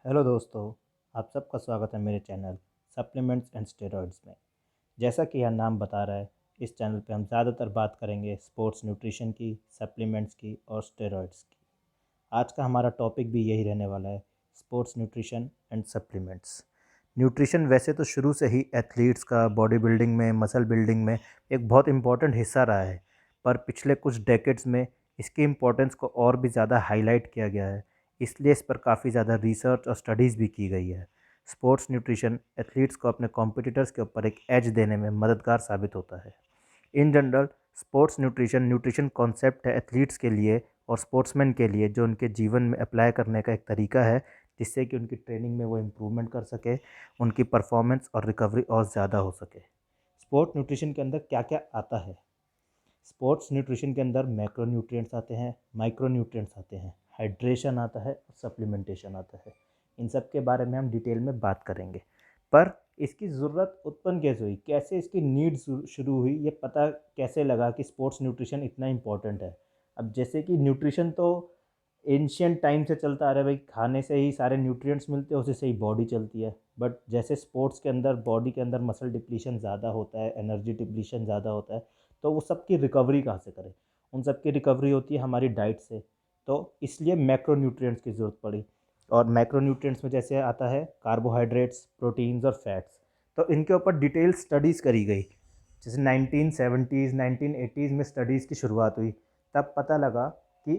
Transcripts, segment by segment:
Hello दोस्तों, आप सबका स्वागत है मेरे चैनल सप्लीमेंट्स एंड स्टेरॉइड्स में। जैसा कि यह नाम बता रहा है, इस चैनल पे हम ज़्यादातर बात करेंगे स्पोर्ट्स न्यूट्रिशन की, सप्लीमेंट्स की और स्टेरॉइड्स की। आज का हमारा टॉपिक भी यही रहने वाला है, sports nutrition and supplements. Nutrition वैसे तो शुरू से ही एथलीट्स का बॉडी बिल्डिंग में, मसल बिल्डिंग में एक बहुत इम्पॉर्टेंट हिस्सा रहा है, पर पिछले कुछ डेकेड्स में इसकी इम्पोर्टेंस को और भी ज़्यादा हाईलाइट किया गया है। इसलिए इस पर काफ़ी ज़्यादा रिसर्च और स्टडीज़ भी की गई है। स्पोर्ट्स न्यूट्रिशन एथलीट्स को अपने कॉम्पिटिटर्स के ऊपर एक एज देने में मददगार साबित होता है। In general sports nutrition concept है एथलीट्स के लिए और स्पोर्ट्समैन के लिए, जो उनके जीवन में अप्लाई करने का एक तरीका है, जिससे कि उनकी ट्रेनिंग में वो इम्प्रूवमेंट कर सके, उनकी परफॉर्मेंस और रिकवरी और ज़्यादा हो सके। स्पोर्ट न्यूट्रिशन के अंदर क्या क्या आता है? स्पोर्ट्स न्यूट्रिशन के अंदर मैक्रो न्यूट्रिएंट्स आते हैं, माइक्रो न्यूट्रिएंट्स आते हैं, हाइड्रेशन आता है और सप्लीमेंटेशन आता है। इन सब के बारे में हम डिटेल में बात करेंगे। पर इसकी ज़रूरत उत्पन्न कैसे हुई, कैसे इसकी नीड शुरू हुई, ये पता कैसे लगा कि स्पोर्ट्स न्यूट्रिशन इतना इम्पोर्टेंट है? अब जैसे कि न्यूट्रिशन तो एंशियंट टाइम से चलता आ रहा है, भाई खाने से ही सारे न्यूट्रिएंट्स मिलते हैं, उसी से ही बॉडी चलती है। बट जैसे स्पोर्ट्स के अंदर बॉडी के अंदर मसल डिप्लीशन ज़्यादा होता है, एनर्जी डिप्लीशन ज़्यादा होता है, तो वो सब की रिकवरी कहाँ से करें? उन सब की रिकवरी होती है हमारी डाइट से। तो इसलिए मैक्रो न्यूट्रिएंट्स की ज़रूरत पड़ी। और मैक्रो न्यूट्रिएंट्स में जैसे आता है कार्बोहाइड्रेट्स, प्रोटीन्स और फैट्स। तो इनके ऊपर डिटेल स्टडीज़ करी गई। जैसे 1970s 1980s में स्टडीज़ की शुरुआत हुई। तब पता लगा कि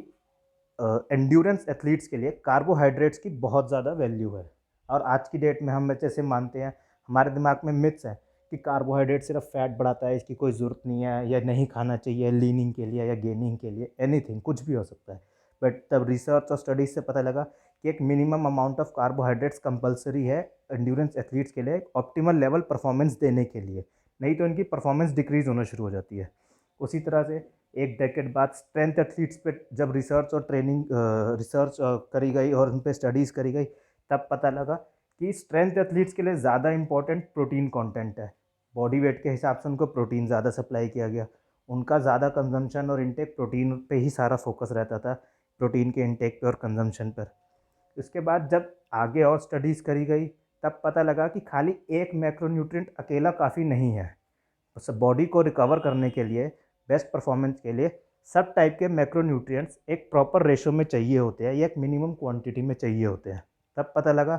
एंड्योरेंस एथलीट्स के लिए कार्बोहाइड्रेट्स की बहुत ज़्यादा वैल्यू है। और आज की डेट में हम जैसे मानते हैं, हमारे दिमाग में मिथ्स है कि कार्बोहाइड्रेट सिर्फ फैट बढ़ाता है, इसकी कोई ज़रूरत नहीं है, या नहीं खाना चाहिए लीनिंग के लिए या गेनिंग के लिए, एनीथिंग, कुछ भी हो सकता है। बट तब रिसर्च और स्टडीज से पता लगा कि एक minimum amount of carbohydrates compulsory है एंड्योरेंस एथलीट्स के लिए, ऑप्टिमल लेवल परफॉर्मेंस देने के लिए। नहीं तो इनकी परफॉर्मेंस डिक्रीज़ होना शुरू हो जाती है। उसी तरह से एक डेकेड बाद स्ट्रेंथ एथलीट्स पे जब रिसर्च और ट्रेनिंग रिसर्च करी गई और उन पे स्टडीज़ करी गई, तब पता लगा कि स्ट्रेंथ एथलीट्स के लिए ज़्यादा इंपॉर्टेंट प्रोटीन कंटेंट है। बॉडी वेट के हिसाब से उनको प्रोटीन ज़्यादा सप्लाई किया गया। उनका ज़्यादा कंजम्पशन और इनटेक प्रोटीन पे ही सारा फोकस रहता था, प्रोटीन के इनटेक पे और कंजम्पशन पर। उसके बाद जब आगे और स्टडीज़ करी गई, तब पता लगा कि खाली एक मैक्रोन्यूट्रिएंट अकेला काफ़ी नहीं है। सब बॉडी को रिकवर करने के लिए, बेस्ट परफॉर्मेंस के लिए सब टाइप के मैक्रोन्यूट्रिएंट्स एक प्रॉपर रेशो में चाहिए होते हैं, या एक मिनिमम क्वांटिटी में चाहिए होते हैं। तब पता लगा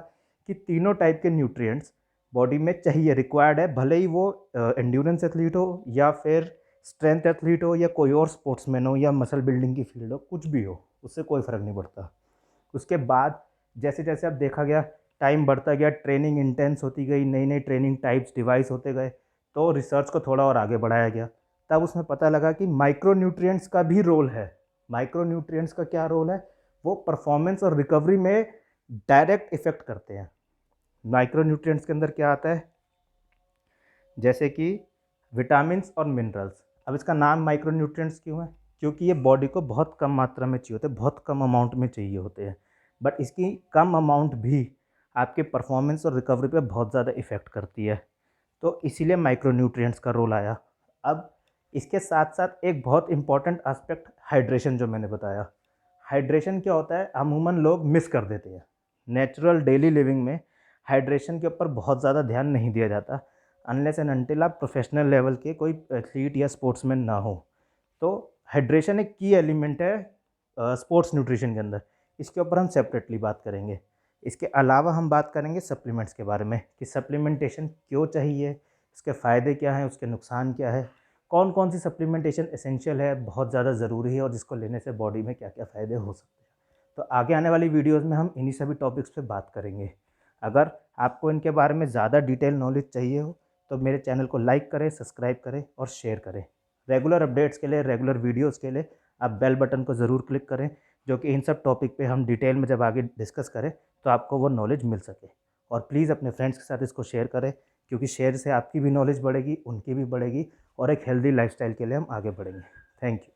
कि तीनों टाइप के न्यूट्रिएंट्स बॉडी में चाहिए, रिक्वायर्ड है, भले ही वो एंड्योरेंस एथलीट हो या फिर स्ट्रेंथ एथलीट हो या कोई और स्पोर्ट्समैन हो या मसल बिल्डिंग की फील्ड हो, कुछ भी हो, उससे कोई फ़र्क नहीं पड़ता। उसके बाद जैसे जैसे अब देखा गया, टाइम बढ़ता गया, ट्रेनिंग इंटेंस होती गई, नई नई ट्रेनिंग टाइप्स डिवाइस होते गए, तो रिसर्च को थोड़ा और आगे बढ़ाया गया। तब उसमें पता लगा कि माइक्रो न्यूट्रिएंट्स का भी रोल है। माइक्रो न्यूट्रिएंट्स का क्या रोल है? वो परफॉर्मेंस और रिकवरी में डायरेक्ट इफेक्ट करते हैं। माइक्रो न्यूट्रिएंट्स के अंदर क्या आता है? जैसे कि विटामिन्स और मिनरल्स। अब इसका नाम माइक्रो न्यूट्रिएंट्स क्यों है? क्योंकि ये बॉडी को बहुत कम मात्रा में चाहिए होते हैं, बहुत कम अमाउंट में चाहिए होते हैं। बट इसकी कम अमाउंट भी आपके परफॉर्मेंस और रिकवरी पे बहुत ज़्यादा इफ़ेक्ट करती है। तो इसीलिए माइक्रो न्यूट्रिएंट्स का रोल आया। अब इसके साथ साथ एक बहुत इंपॉर्टेंट एस्पेक्ट हाइड्रेशन, जो मैंने बताया। हाइड्रेशन क्या होता है, अमूमन लोग मिस कर देते हैं। नेचुरल डेली लिविंग में हाइड्रेशन के ऊपर बहुत ज़्यादा ध्यान नहीं दिया जाता, अनलेस एंड अनटिल आप प्रोफेशनल लेवल के कोई एथलीट या स्पोर्ट्समैन ना हो। तो हाइड्रेशन एक की एलिमेंट है स्पोर्ट्स न्यूट्रिशन के अंदर। इसके ऊपर हम सेपरेटली बात करेंगे। इसके अलावा हम बात करेंगे सप्लीमेंट्स के बारे में, कि सप्लीमेंटेशन क्यों चाहिए, इसके फ़ायदे क्या हैं, उसके नुकसान क्या है, कौन कौन सी सप्लीमेंटेशन एसेंशियल है, बहुत ज़्यादा ज़रूरी है, और जिसको लेने से बॉडी में क्या क्या फ़ायदे हो सकते हैं। तो आगे आने वाली वीडियोज़ में हम इन्हीं सभी टॉपिक्स पे बात करेंगे। अगर आपको इनके बारे में ज़्यादा डिटेल नॉलेज चाहिए हो, तो मेरे चैनल को लाइक करें, सब्सक्राइब करें और शेयर करें। रेगुलर अपडेट्स के लिए, रेगुलर वीडियोज़ के लिए आप बेल बटन को ज़रूर क्लिक करें, जो कि इन सब टॉपिक पे हम डिटेल में जब आगे डिस्कस करें तो आपको वो नॉलेज मिल सके। और प्लीज़ अपने फ्रेंड्स के साथ इसको शेयर करें, क्योंकि शेयर से आपकी भी नॉलेज बढ़ेगी, उनकी भी बढ़ेगी, और एक हेल्दी लाइफस्टाइल के लिए हम आगे बढ़ेंगे। Thank you.